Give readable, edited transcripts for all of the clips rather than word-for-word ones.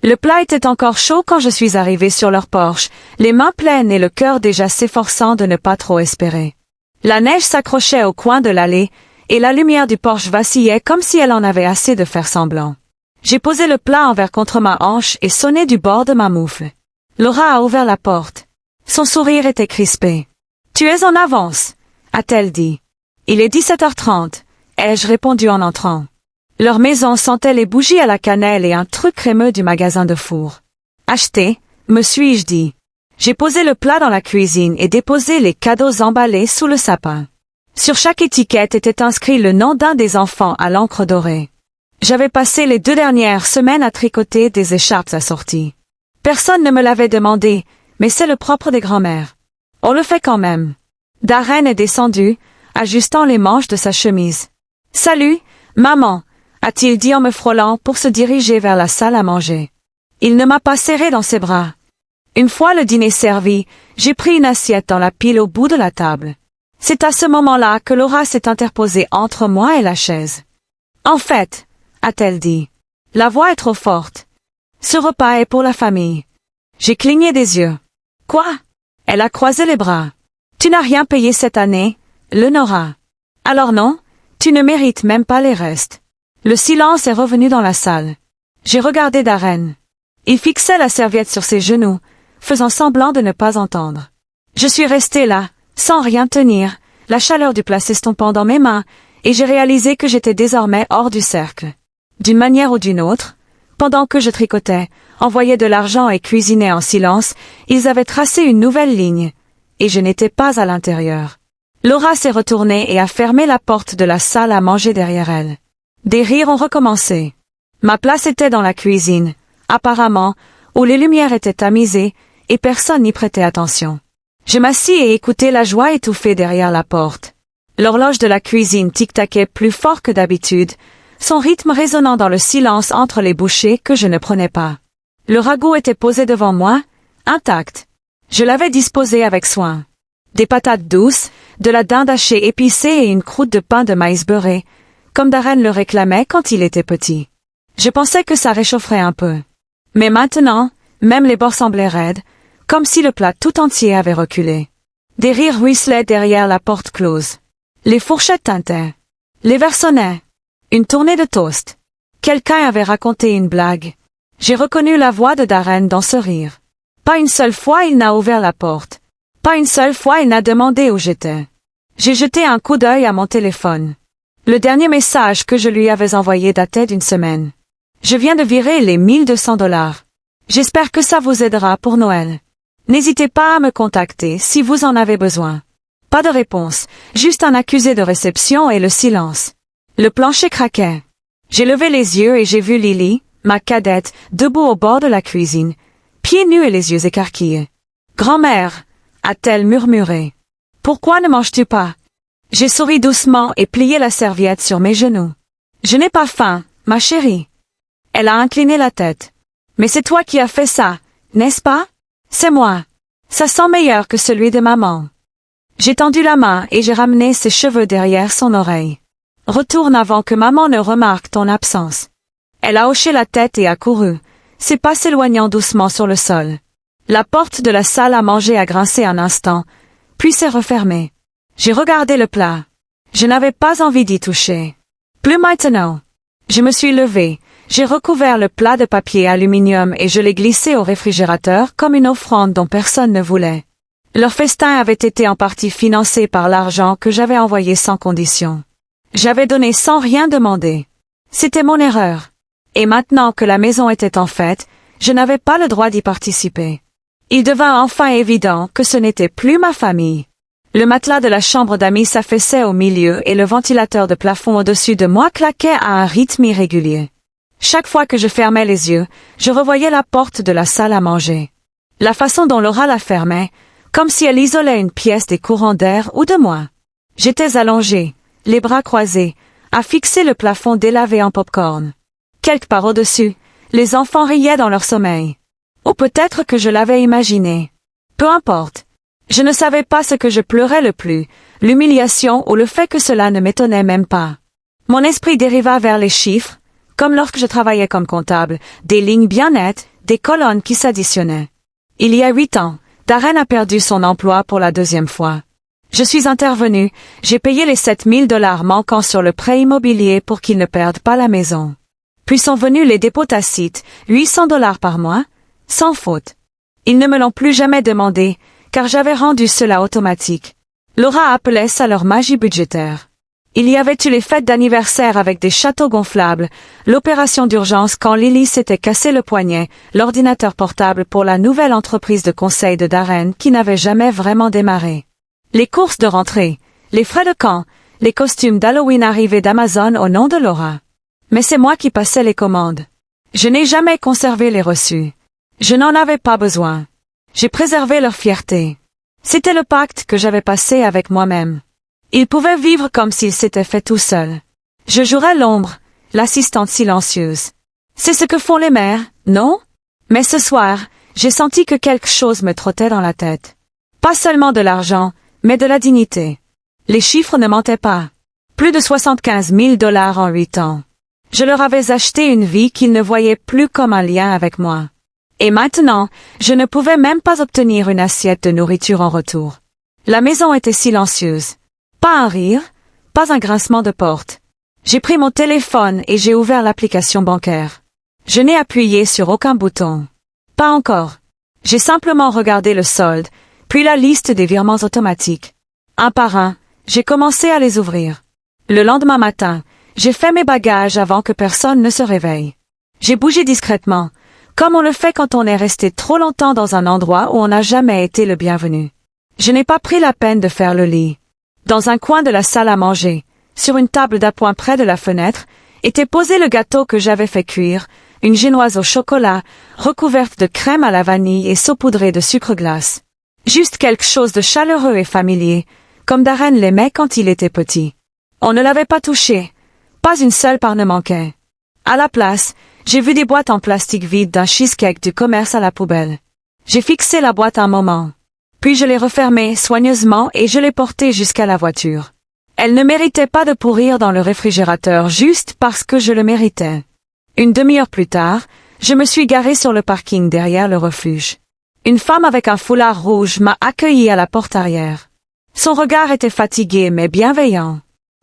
Le plat était encore chaud quand je suis arrivée sur leur porche, les mains pleines et le cœur déjà s'efforçant de ne pas trop espérer. La neige s'accrochait au coin de l'allée, et la lumière du porche vacillait comme si elle en avait assez de faire semblant. J'ai posé le plat envers contre ma hanche et sonné du bord de ma moufle. Laura a ouvert la porte. Son sourire était crispé. « Tu es en avance », a-t-elle dit. « Il est 17h30, ai-je répondu en entrant. Leur maison sentait les bougies à la cannelle et un truc crémeux du magasin de four. « Acheté, me suis-je dit. J'ai posé le plat dans la cuisine et déposé les cadeaux emballés sous le sapin. Sur chaque étiquette était inscrit le nom d'un des enfants à l'encre dorée. J'avais passé les 2 dernières semaines à tricoter des écharpes assorties. Personne ne me l'avait demandé, mais c'est le propre des grands-mères. On le fait quand même. Darren est descendu, ajustant les manches de sa chemise. « Salut, maman !» a-t-il dit en me frôlant pour se diriger vers la salle à manger. Il ne m'a pas serré dans ses bras. Une fois le dîner servi, j'ai pris une assiette dans la pile au bout de la table. C'est à ce moment-là que Laura s'est interposée entre moi et la chaise. « En fait, » a-t-elle dit, « la voix est trop forte. Ce repas est pour la famille. » J'ai cligné des yeux. « Quoi ?» Elle a croisé les bras. « Tu n'as rien payé cette année, Lenora. Alors non, tu ne mérites même pas les restes. » Le silence est revenu dans la salle. J'ai regardé Darren. Il fixait la serviette sur ses genoux, faisant semblant de ne pas entendre. Je suis restée là, sans rien tenir, la chaleur du plat s'estompant dans mes mains, et j'ai réalisé que j'étais désormais hors du cercle. D'une manière ou d'une autre, pendant que je tricotais, envoyais de l'argent et cuisinais en silence, ils avaient tracé une nouvelle ligne, et je n'étais pas à l'intérieur. Laura s'est retournée et a fermé la porte de la salle à manger derrière elle. Des rires ont recommencé. Ma place était dans la cuisine, apparemment, où les lumières étaient tamisées, et personne n'y prêtait attention. Je m'assis et écoutai la joie étouffée derrière la porte. L'horloge de la cuisine tic-taquait plus fort que d'habitude, son rythme résonnant dans le silence entre les bouchées que je ne prenais pas. Le ragoût était posé devant moi, intact. Je l'avais disposé avec soin. Des patates douces, de la dinde hachée épicée et une croûte de pain de maïs beurré, comme Darren le réclamait quand il était petit. Je pensais que ça réchaufferait un peu. Mais maintenant, même les bords semblaient raides, comme si le plat tout entier avait reculé. Des rires ruisselaient derrière la porte close. Les fourchettes tintaient. Les verres sonnaient. Une tournée de toast. Quelqu'un avait raconté une blague. J'ai reconnu la voix de Darren dans ce rire. Pas une seule fois il n'a ouvert la porte. Pas une seule fois il n'a demandé où j'étais. J'ai jeté un coup d'œil à mon téléphone. Le dernier message que je lui avais envoyé datait d'une semaine. Je viens de virer les 1200 $. J'espère que ça vous aidera pour Noël. N'hésitez pas à me contacter si vous en avez besoin. Pas de réponse, juste un accusé de réception et le silence. Le plancher craquait. J'ai levé les yeux et j'ai vu Lily, ma cadette, debout au bord de la cuisine, pieds nus et les yeux écarquillés. « Grand-mère » a-t-elle murmuré. « Pourquoi ne manges-tu pas ?» J'ai souri doucement et plié la serviette sur mes genoux. « Je n'ai pas faim, ma chérie. » Elle a incliné la tête. « Mais c'est toi qui as fait ça, n'est-ce pas? »« C'est moi. Ça sent meilleur que celui de maman. » J'ai tendu la main et j'ai ramené ses cheveux derrière son oreille. « Retourne avant que maman ne remarque ton absence. » Elle a hoché la tête et a couru, ses pas s'éloignant doucement sur le sol. La porte de la salle à manger a grincé un instant, puis s'est refermée. J'ai regardé le plat. Je n'avais pas envie d'y toucher. Plus maintenant. Je me suis levée, j'ai recouvert le plat de papier aluminium et je l'ai glissé au réfrigérateur comme une offrande dont personne ne voulait. Leur festin avait été en partie financé par l'argent que j'avais envoyé sans condition. J'avais donné sans rien demander. C'était mon erreur. Et maintenant que la maison était en fête, je n'avais pas le droit d'y participer. Il devint enfin évident que ce n'était plus ma famille. Le matelas de la chambre d'amis s'affaissait au milieu et le ventilateur de plafond au-dessus de moi claquait à un rythme irrégulier. Chaque fois que je fermais les yeux, je revoyais la porte de la salle à manger. La façon dont Laura la fermait, comme si elle isolait une pièce des courants d'air ou de moi. J'étais allongée, les bras croisés, à fixer le plafond délavé en popcorn. Quelque part au-dessus, les enfants riaient dans leur sommeil. Ou peut-être que je l'avais imaginé. Peu importe. Je ne savais pas ce que je pleurais le plus, l'humiliation ou le fait que cela ne m'étonnait même pas. Mon esprit dériva vers les chiffres, comme lorsque je travaillais comme comptable, des lignes bien nettes, des colonnes qui s'additionnaient. Il y a 8 ans, Darren a perdu son emploi pour la 2e fois. Je suis intervenu, j'ai payé les $7 000 manquants sur le prêt immobilier pour qu'il ne perde pas la maison. Puis sont venus les dépôts tacites, $800 par mois, sans faute. Ils ne me l'ont plus jamais demandé, car j'avais rendu cela automatique. Laura appelait ça leur magie budgétaire. Il y avait eu les fêtes d'anniversaire avec des châteaux gonflables, l'opération d'urgence quand Lily s'était cassé le poignet, l'ordinateur portable pour la nouvelle entreprise de conseil de Darren qui n'avait jamais vraiment démarré. Les courses de rentrée, les frais de camp, les costumes d'Halloween arrivés d'Amazon au nom de Laura. Mais c'est moi qui passais les commandes. Je n'ai jamais conservé les reçus. Je n'en avais pas besoin. J'ai préservé leur fierté. C'était le pacte que j'avais passé avec moi-même. Ils pouvaient vivre comme s'ils s'étaient fait tout seuls. Je jouerais l'ombre, l'assistante silencieuse. C'est ce que font les mères, non? Mais ce soir, j'ai senti que quelque chose me trottait dans la tête. Pas seulement de l'argent, mais de la dignité. Les chiffres ne mentaient pas. Plus de $75 000 en 8 ans. Je leur avais acheté une vie qu'ils ne voyaient plus comme un lien avec moi. Et maintenant, je ne pouvais même pas obtenir une assiette de nourriture en retour. La maison était silencieuse. Pas un rire, pas un grincement de porte. J'ai pris mon téléphone et j'ai ouvert l'application bancaire. Je n'ai appuyé sur aucun bouton. Pas encore. J'ai simplement regardé le solde, puis la liste des virements automatiques. Un par un, j'ai commencé à les ouvrir. Le lendemain matin, j'ai fait mes bagages avant que personne ne se réveille. J'ai bougé discrètement, comme on le fait quand on est resté trop longtemps dans un endroit où on n'a jamais été le bienvenu. Je n'ai pas pris la peine de faire le lit. Dans un coin de la salle à manger, sur une table d'appoint près de la fenêtre, était posé le gâteau que j'avais fait cuire, une génoise au chocolat, recouverte de crème à la vanille et saupoudrée de sucre glace. Juste quelque chose de chaleureux et familier, comme Darren l'aimait quand il était petit. On ne l'avait pas touché. Pas une seule part ne manquait. À la place, j'ai vu des boîtes en plastique vides d'un cheesecake du commerce à la poubelle. J'ai fixé la boîte un moment. Puis je l'ai refermée soigneusement et je l'ai portée jusqu'à la voiture. Elle ne méritait pas de pourrir dans le réfrigérateur juste parce que je le méritais. Une demi-heure plus tard, je me suis garé sur le parking derrière le refuge. Une femme avec un foulard rouge m'a accueilli à la porte arrière. Son regard était fatigué mais bienveillant.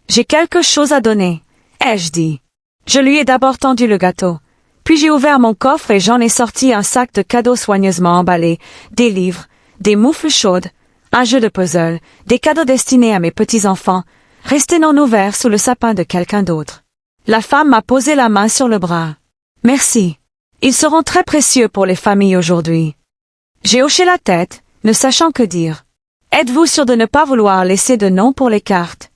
J'ai quelque chose à donner, ai-je dit. Je lui ai d'abord tendu le gâteau. Puis j'ai ouvert mon coffre et j'en ai sorti un sac de cadeaux soigneusement emballés, des livres, des moufles chaudes, un jeu de puzzle, des cadeaux destinés à mes petits-enfants, restés non ouverts sous le sapin de quelqu'un d'autre. La femme m'a posé la main sur le bras. Merci. Ils seront très précieux pour les familles aujourd'hui. J'ai hoché la tête, ne sachant que dire. Êtes-vous sûr de ne pas vouloir laisser de nom pour les cartes?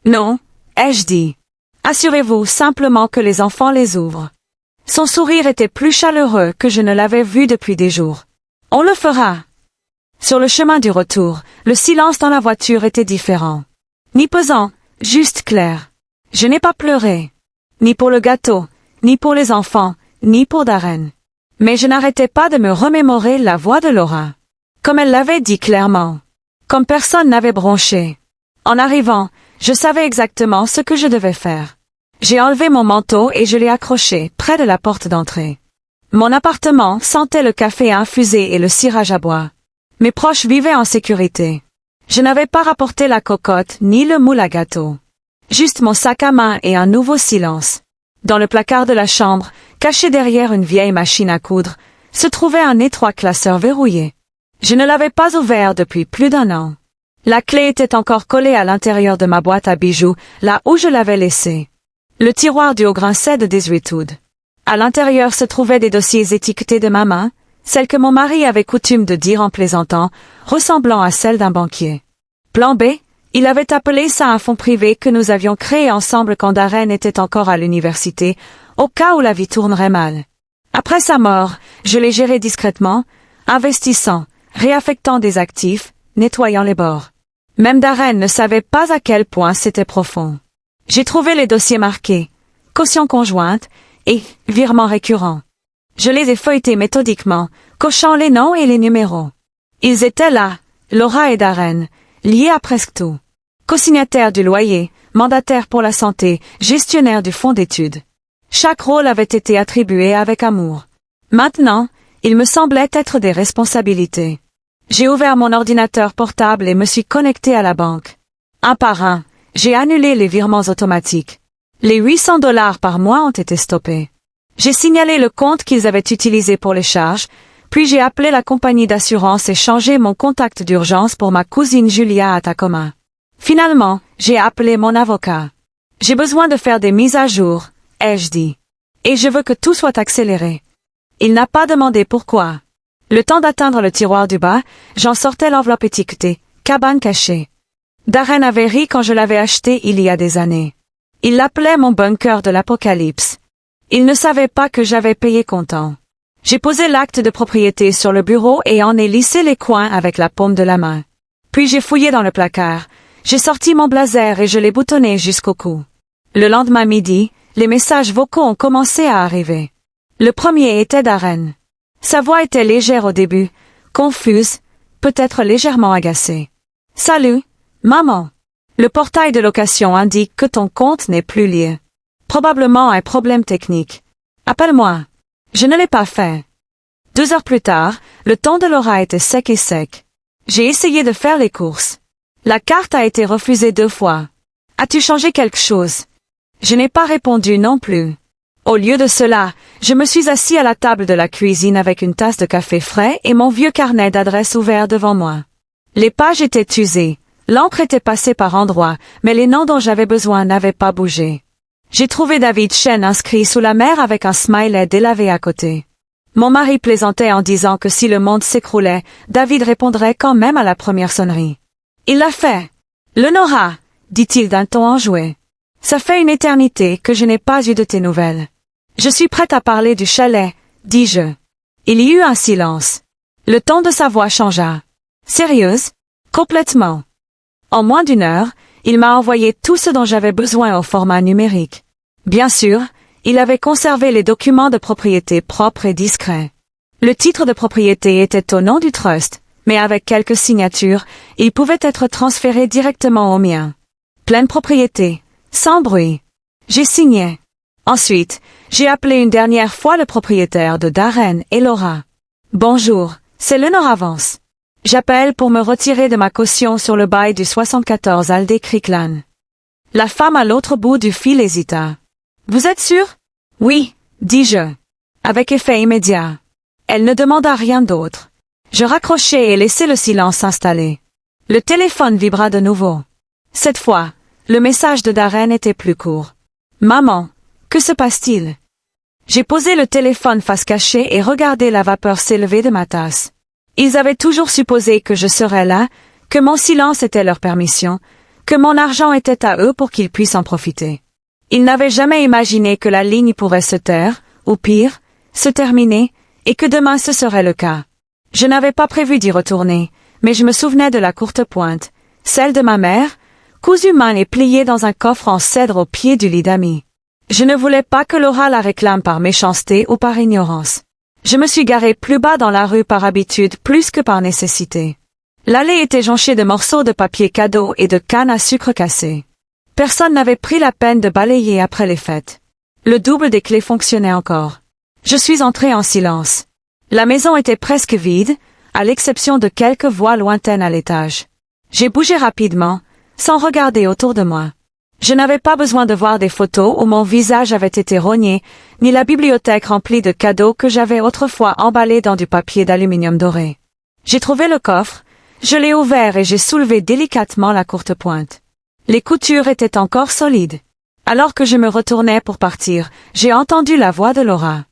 Non, ai-je dit. Assurez-vous simplement que les enfants les ouvrent. Son sourire était plus chaleureux que je ne l'avais vu depuis des jours. On le fera. Sur le chemin du retour, le silence dans la voiture était différent. Ni pesant, juste clair. Je n'ai pas pleuré. Ni pour le gâteau, ni pour les enfants, ni pour Darren. Mais je n'arrêtais pas de me remémorer la voix de Laura. Comme elle l'avait dit clairement. Comme personne n'avait bronché. En arrivant, je savais exactement ce que je devais faire. J'ai enlevé mon manteau et je l'ai accroché près de la porte d'entrée. Mon appartement sentait le café infusé et le cirage à bois. Mes proches vivaient en sécurité. Je n'avais pas rapporté la cocotte ni le moule à gâteau. Juste mon sac à main et un nouveau silence. Dans le placard de la chambre, caché derrière une vieille machine à coudre, se trouvait un étroit classeur verrouillé. Je ne l'avais pas ouvert depuis plus d'1 an. La clé était encore collée à l'intérieur de ma boîte à bijoux, là où je l'avais laissée. Le tiroir du haut grinçait de désuétude. À l'intérieur se trouvaient des dossiers étiquetés de ma main, celles que mon mari avait coutume de dire en plaisantant, ressemblant à celles d'un banquier. Plan B, il avait appelé ça un fonds privé que nous avions créé ensemble quand Darren était encore à l'université, au cas où la vie tournerait mal. Après sa mort, je l'ai géré discrètement, investissant, réaffectant des actifs, nettoyant les bords. Même Darren ne savait pas à quel point c'était profond. J'ai trouvé les dossiers marqués, caution conjointe et virements récurrents. Je les ai feuilletés méthodiquement, cochant les noms et les numéros. Ils étaient là, Laura et Darren, liés à presque tout. Co-signataires du loyer, mandataires pour la santé, gestionnaires du fonds d'études. Chaque rôle avait été attribué avec amour. Maintenant, Il me semblait être des responsabilités. J'ai ouvert mon ordinateur portable et me suis connecté à la banque. Un par un, j'ai annulé les virements automatiques. Les 800 $ par mois ont été stoppés. J'ai signalé le compte qu'ils avaient utilisé pour les charges, puis j'ai appelé la compagnie d'assurance et changé mon contact d'urgence pour ma cousine Julia à Tacoma. Finalement, j'ai appelé mon avocat. J'ai besoin de faire des mises à jour, ai-je dit. Et je veux que tout soit accéléré. Il n'a pas demandé pourquoi. Le temps d'atteindre le tiroir du bas, j'en sortais l'enveloppe étiquetée, cabane cachée. Darren avait ri quand je l'avais acheté il y a des années. Il l'appelait mon bunker de l'apocalypse. Il ne savait pas que j'avais payé comptant. J'ai posé l'acte de propriété sur le bureau et en ai lissé les coins avec la paume de la main. Puis j'ai fouillé dans le placard. J'ai sorti mon blazer et je l'ai boutonné jusqu'au cou. Le lendemain midi, les messages vocaux ont commencé à arriver. Le premier était Darren. Sa voix était légère au début, confuse, peut-être légèrement agacée. « Salut, maman. Le portail de location indique que ton compte n'est plus lié. Probablement un problème technique. Appelle-moi. » Je ne l'ai pas fait. 2 heures plus tard, le ton de Laura était sec et sec. J'ai essayé de faire les courses. La carte a été refusée 2 fois. As-tu changé quelque chose? Je n'ai pas répondu non plus. Au lieu de cela, je me suis assis à la table de la cuisine avec une tasse de café frais et mon vieux carnet d'adresses ouvert devant moi. Les pages étaient usées, l'encre était passée par endroits, mais les noms dont j'avais besoin n'avaient pas bougé. J'ai trouvé David Chen inscrit sous la mer avec un smiley délavé à côté. Mon mari plaisantait en disant que si le monde s'écroulait, David répondrait quand même à la première sonnerie. Il l'a fait. Le Nora, dit-il d'un ton enjoué. Ça fait une éternité que je n'ai pas eu de tes nouvelles. Je suis prête à parler du chalet, dis-je. Il y eut un silence. Le ton de sa voix changea. Sérieuse? Complètement. En moins d'1 heure, il m'a envoyé tout ce dont j'avais besoin au format numérique. Bien sûr, il avait conservé les documents de propriété propres et discrets. Le titre de propriété était au nom du trust, mais avec quelques signatures, il pouvait être transféré directement au mien. Pleine propriété, sans bruit. J'ai signé. Ensuite, j'ai appelé une dernière fois le propriétaire de Darren et Laura. Bonjour, c'est Lenore Vance. J'appelle pour me retirer de ma caution sur le bail du 74 Aldé Creekland. La femme à l'autre bout du fil hésita. Vous êtes sûr? Oui, dis-je. Avec effet immédiat. Elle ne demanda rien d'autre. Je raccrochai et laissai le silence s'installer. Le téléphone vibra de nouveau. Cette fois, le message de Darren était plus court. Maman, que se passe-t-il? J'ai posé le téléphone face cachée et regardé la vapeur s'élever de ma tasse. Ils avaient toujours supposé que je serais là, que mon silence était leur permission, que mon argent était à eux pour qu'ils puissent en profiter. Ils n'avaient jamais imaginé que la ligne pourrait se taire, ou pire, se terminer, et que demain ce serait le cas. Je n'avais pas prévu d'y retourner, mais je me souvenais de la courte pointe, celle de ma mère, cousue main et pliée dans un coffre en cèdre au pied du lit d'amis. Je ne voulais pas que Laura la réclame par méchanceté ou par ignorance. Je me suis garé plus bas dans la rue par habitude plus que par nécessité. L'allée était jonchée de morceaux de papier cadeau et de cannes à sucre cassées. Personne n'avait pris la peine de balayer après les fêtes. Le double des clés fonctionnait encore. Je suis entré en silence. La maison était presque vide, à l'exception de quelques voix lointaines à l'étage. J'ai bougé rapidement, sans regarder autour de moi. Je n'avais pas besoin de voir des photos où mon visage avait été rogné, ni la bibliothèque remplie de cadeaux que j'avais autrefois emballés dans du papier d'aluminium doré. J'ai trouvé le coffre, je l'ai ouvert et j'ai soulevé délicatement la courte pointe. Les coutures étaient encore solides. Alors que je me retournais pour partir, j'ai entendu la voix de Laura.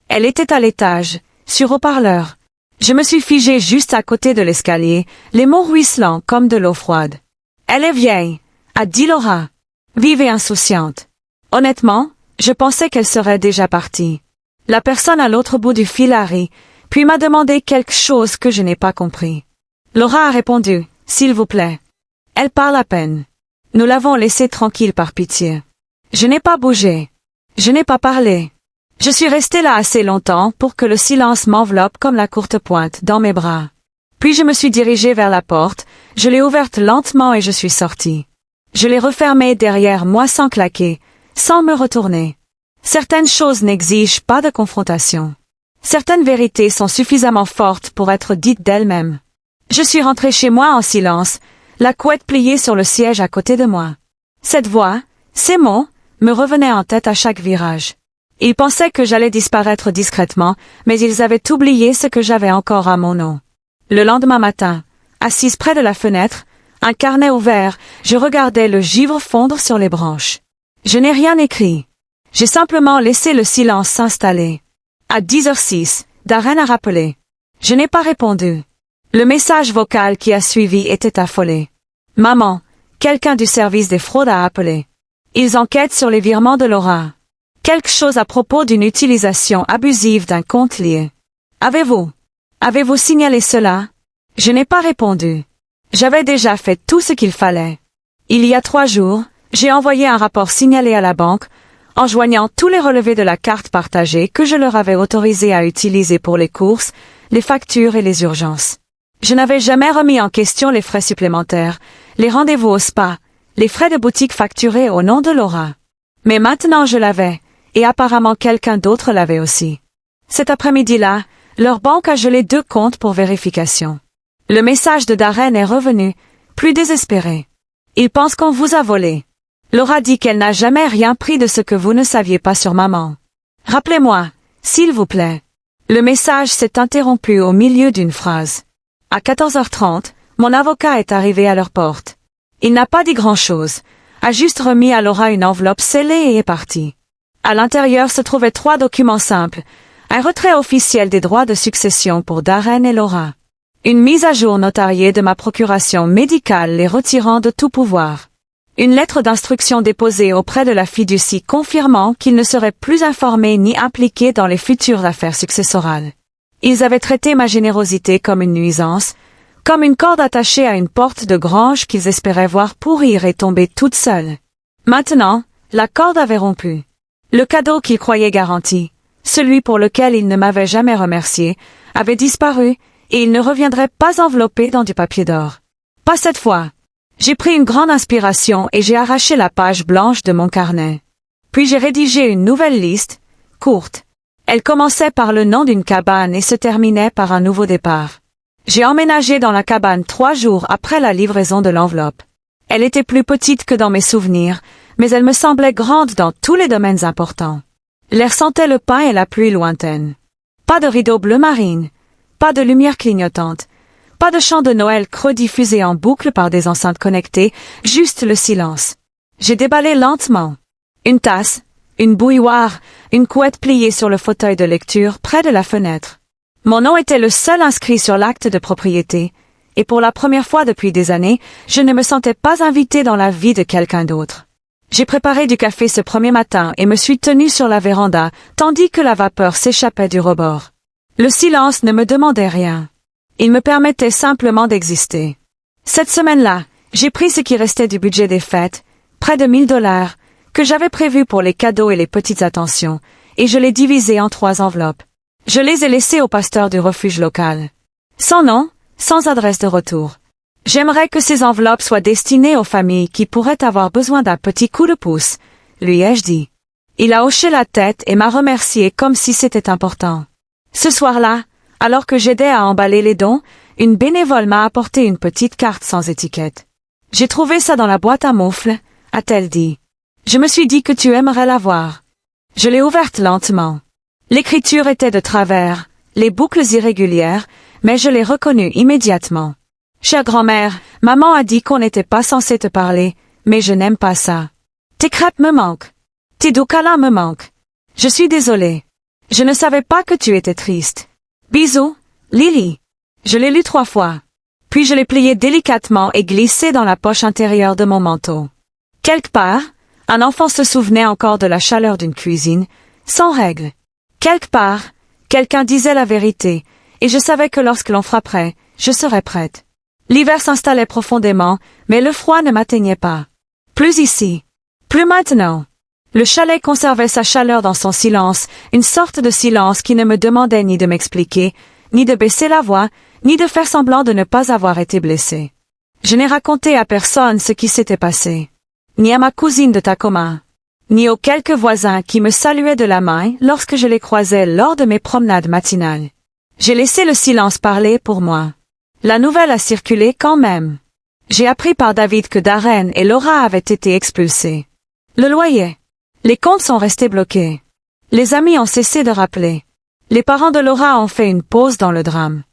Elle était à l'étage, sur haut-parleur. Je me suis figé juste à côté de l'escalier, les mots ruisselants comme de l'eau froide. Elle est vieille, a dit Laura. Vive et insouciante. Honnêtement, je pensais qu'elle serait déjà partie. La personne à l'autre bout du fil a ri, puis m'a demandé quelque chose que je n'ai pas compris. Laura a répondu, « S'il vous plaît. » Elle parle à peine. Nous l'avons laissée tranquille par pitié. Je n'ai pas bougé. Je n'ai pas parlé. Je suis resté là assez longtemps pour que le silence m'enveloppe comme la courte pointe dans mes bras. Puis je me suis dirigé vers la porte, je l'ai ouverte lentement et je suis sorti. Je l'ai refermée derrière moi sans claquer, sans me retourner. Certaines choses n'exigent pas de confrontation. Certaines vérités sont suffisamment fortes pour être dites d'elles-mêmes. Je suis rentrée chez moi en silence, la couette pliée sur le siège à côté de moi. Cette voix, ces mots, me revenaient en tête à chaque virage. Ils pensaient que j'allais disparaître discrètement, mais ils avaient oublié ce que j'avais encore à mon nom. Le lendemain matin, assise près de la fenêtre, un carnet ouvert, je regardais le givre fondre sur les branches. Je n'ai rien écrit. J'ai simplement laissé le silence s'installer. À 10h06, Darren a rappelé. Je n'ai pas répondu. Le message vocal qui a suivi était affolé. Maman, quelqu'un du service des fraudes a appelé. Ils enquêtent sur les virements de Laura. Quelque chose à propos d'une utilisation abusive d'un compte lié. Avez-vous signalé cela? Je n'ai pas répondu. J'avais déjà fait tout ce qu'il fallait. Il y a 3 jours, j'ai envoyé un rapport signalé à la banque, en joignant tous les relevés de la carte partagée que je leur avais autorisé à utiliser pour les courses, les factures et les urgences. Je n'avais jamais remis en question les frais supplémentaires, les rendez-vous au spa, les frais de boutique facturés au nom de Laura. Mais maintenant je l'avais, et apparemment quelqu'un d'autre l'avait aussi. Cet après-midi-là, leur banque a gelé 2 comptes pour vérification. Le message de Darren est revenu, plus désespéré. Il pense qu'on vous a volé. Laura dit qu'elle n'a jamais rien pris de ce que vous ne saviez pas sur maman. Rappelez-moi, s'il vous plaît. Le message s'est interrompu au milieu d'une phrase. À 14h30, mon avocat est arrivé à leur porte. Il n'a pas dit grand-chose, a juste remis à Laura une enveloppe scellée et est parti. À l'intérieur se trouvaient 3 documents simples, un retrait officiel des droits de succession pour Darren et Laura. Une mise à jour notariée de ma procuration médicale les retirant de tout pouvoir. Une lettre d'instruction déposée auprès de la fiducie confirmant qu'ils ne seraient plus informés ni impliqués dans les futures affaires successorales. Ils avaient traité ma générosité comme une nuisance, comme une corde attachée à une porte de grange qu'ils espéraient voir pourrir et tomber toute seule. Maintenant, la corde avait rompu. Le cadeau qu'ils croyaient garanti, celui pour lequel ils ne m'avaient jamais remercié, avait disparu, et il ne reviendrait pas enveloppé dans du papier d'or. Pas cette fois. J'ai pris une grande inspiration et j'ai arraché la page blanche de mon carnet. Puis j'ai rédigé une nouvelle liste, courte. Elle commençait par le nom d'une cabane et se terminait par un nouveau départ. J'ai emménagé dans la cabane 3 jours après la livraison de l'enveloppe. Elle était plus petite que dans mes souvenirs, mais elle me semblait grande dans tous les domaines importants. L'air sentait le pain et la pluie lointaine. Pas de rideau bleu marine, pas de lumière clignotante, pas de chant de Noël creux diffusé en boucle par des enceintes connectées, juste le silence. J'ai déballé lentement. Une tasse, une bouilloire, une couette pliée sur le fauteuil de lecture près de la fenêtre. Mon nom était le seul inscrit sur l'acte de propriété, et pour la première fois depuis des années, je ne me sentais pas invitée dans la vie de quelqu'un d'autre. J'ai préparé du café ce premier matin et me suis tenue sur la véranda, tandis que la vapeur s'échappait du rebord. Le silence ne me demandait rien. Il me permettait simplement d'exister. Cette semaine-là, j'ai pris ce qui restait du budget des fêtes, près de $1000, que j'avais prévu pour les cadeaux et les petites attentions, et je l'ai divisé en 3 enveloppes. Je les ai laissées au pasteur du refuge local. Sans nom, sans adresse de retour. J'aimerais que ces enveloppes soient destinées aux familles qui pourraient avoir besoin d'un petit coup de pouce, lui ai-je dit. Il a hoché la tête et m'a remercié comme si c'était important. Ce soir-là, alors que j'aidais à emballer les dons, une bénévole m'a apporté une petite carte sans étiquette. J'ai trouvé ça dans la boîte à moufles, a-t-elle dit. Je me suis dit que tu aimerais la voir. Je l'ai ouverte lentement. L'écriture était de travers, les boucles irrégulières, mais je l'ai reconnue immédiatement. Chère grand-mère, maman a dit qu'on n'était pas censé te parler, mais je n'aime pas ça. Tes crêpes me manquent. Tes doux câlins me manquent. Je suis désolée. Je ne savais pas que tu étais triste. Bisous, Lily. Je l'ai lu 3 fois. Puis je l'ai plié délicatement et glissé dans la poche intérieure de mon manteau. Quelque part, un enfant se souvenait encore de la chaleur d'une cuisine, sans règle. Quelque part, quelqu'un disait la vérité, et je savais que lorsque l'on frapperait, je serais prête. L'hiver s'installait profondément, mais le froid ne m'atteignait pas. Plus ici. Plus maintenant. Le chalet conservait sa chaleur dans son silence, une sorte de silence qui ne me demandait ni de m'expliquer, ni de baisser la voix, ni de faire semblant de ne pas avoir été blessé. Je n'ai raconté à personne ce qui s'était passé. Ni à ma cousine de Tacoma. ni aux quelques voisins qui me saluaient de la main lorsque je les croisais lors de mes promenades matinales. J'ai laissé le silence parler pour moi. La nouvelle a circulé quand même. J'ai appris par David que Darren et Laura avaient été expulsés. Le loyer. Les comptes sont restés bloqués. Les amis ont cessé de rappeler. Les parents de Laura ont fait une pause dans le drame.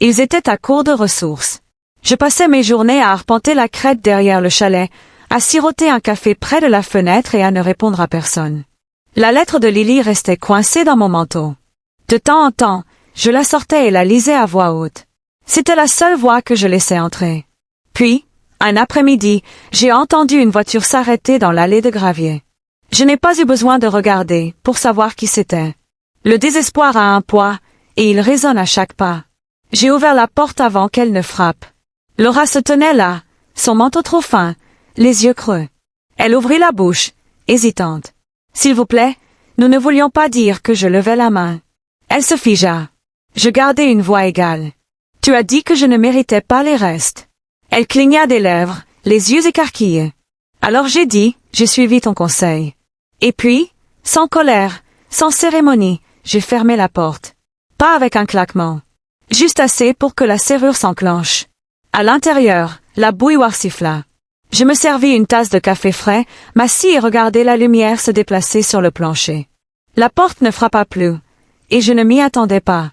Ils étaient à court de ressources. Je passais mes journées à arpenter la crête derrière le chalet, à siroter un café près de la fenêtre et à ne répondre à personne. La lettre de Lily restait coincée dans mon manteau. De temps en temps, je la sortais et la lisais à voix haute. C'était la seule voix que je laissais entrer. Puis, un après-midi, j'ai entendu une voiture s'arrêter dans l'allée de gravier. Je n'ai pas eu besoin de regarder pour savoir qui c'était. Le désespoir a un poids, et il résonne à chaque pas. J'ai ouvert la porte avant qu'elle ne frappe. Laura se tenait là, son manteau trop fin, les yeux creux. Elle ouvrit la bouche, hésitante. « S'il vous plaît, nous ne voulions pas dire que je levais la main. » Elle se figea. Je gardai une voix égale. « Tu as dit que je ne méritais pas les restes. » Elle cligna des lèvres, les yeux écarquillés. Alors j'ai dit, j'ai suivi ton conseil. Et puis, sans colère, sans cérémonie, j'ai fermé la porte. Pas avec un claquement. Juste assez pour que la serrure s'enclenche. À l'intérieur, la bouilloire siffla. Je me servis une tasse de café frais, m'assis et regardai la lumière se déplacer sur le plancher. La porte ne frappa plus, et je ne m'y attendais pas.